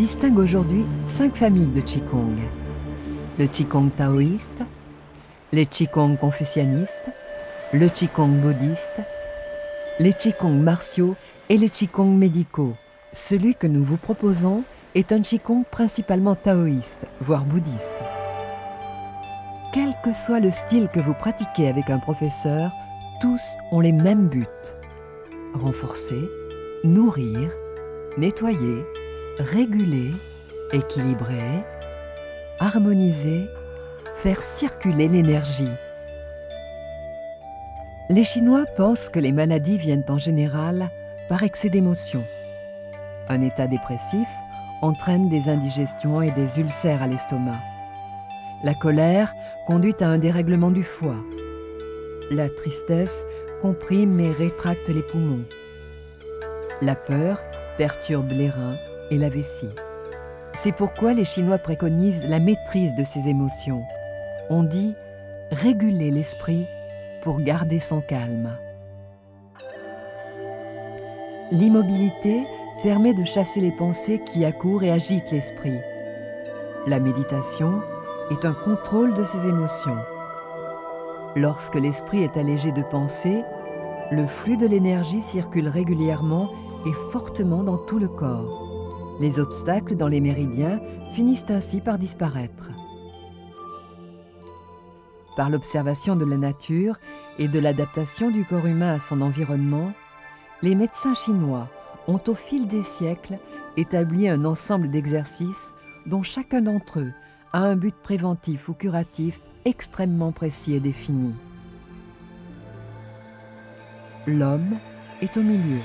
distingue aujourd'hui 5 familles de Qigong. Le Qigong taoïste, les Qigong confucianistes, le Qigong bouddhiste, les Qigong martiaux et les Qigong médicaux. Celui que nous vous proposons est un Qigong principalement taoïste, voire bouddhiste. Quel que soit le style que vous pratiquez avec un professeur, tous ont les mêmes buts. Renforcer, nourrir, nettoyer, réguler, équilibrer, harmoniser, faire circuler l'énergie. Les Chinois pensent que les maladies viennent en général par excès d'émotions. Un état dépressif entraîne des indigestions et des ulcères à l'estomac. La colère conduit à un dérèglement du foie. La tristesse comprime et rétracte les poumons. La peur perturbe les reins et la vessie. C'est pourquoi les Chinois préconisent la maîtrise de ces émotions. On dit réguler l'esprit pour garder son calme. L'immobilité permet de chasser les pensées qui accourent et agitent l'esprit. La méditation est un contrôle de ces émotions. Lorsque l'esprit est allégé de pensées, le flux de l'énergie circule régulièrement et fortement dans tout le corps. Les obstacles dans les méridiens finissent ainsi par disparaître. Par l'observation de la nature et de l'adaptation du corps humain à son environnement, les médecins chinois ont au fil des siècles établi un ensemble d'exercices dont chacun d'entre eux a un but préventif ou curatif extrêmement précis et défini. L'homme est au milieu,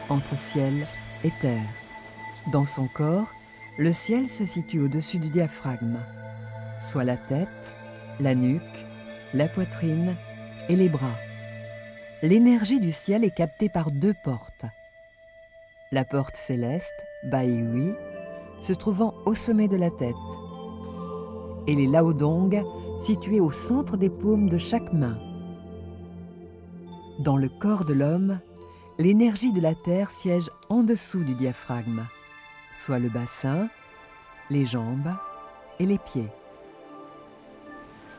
entre ciel et terre. Dans son corps, le ciel se situe au-dessus du diaphragme, soit la tête, la nuque, la poitrine et les bras. L'énergie du ciel est captée par 2 portes. La porte céleste, Bai Hui, se trouvant au sommet de la tête, et les Laodong, situés au centre des paumes de chaque main. Dans le corps de l'homme, l'énergie de la terre siège en dessous du diaphragme, soit le bassin, les jambes et les pieds.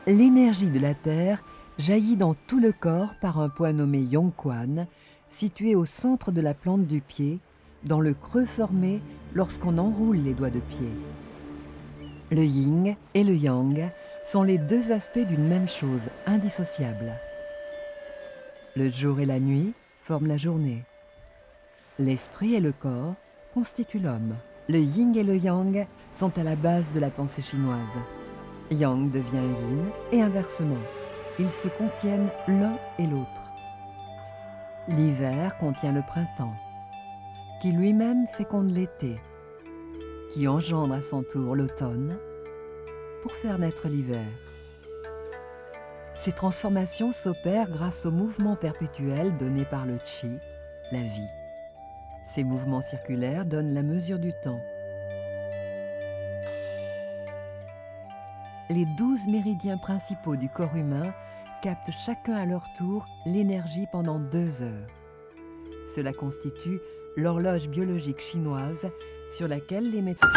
L'énergie de la terre jaillit dans tout le corps par un point nommé Yongquan, situé au centre de la plante du pied, dans le creux formé lorsqu'on enroule les doigts de pied. Le yin et le yang sont les 2 aspects d'une même chose, indissociables. Le jour et la nuit forment la journée. L'esprit et le corps constituent l'homme. Le yin et le yang sont à la base de la pensée chinoise. Yang devient yin et inversement. Ils se contiennent l'un et l'autre. L'hiver contient le printemps, qui lui-même féconde l'été, qui engendre à son tour l'automne pour faire naître l'hiver. Ces transformations s'opèrent grâce au mouvement perpétuel donné par le Qi, la vie. Ces mouvements circulaires donnent la mesure du temps. Les 12 méridiens principaux du corps humain captent chacun à leur tour l'énergie pendant 2 heures. Cela constitue l'horloge biologique chinoise sur laquelle les médecins...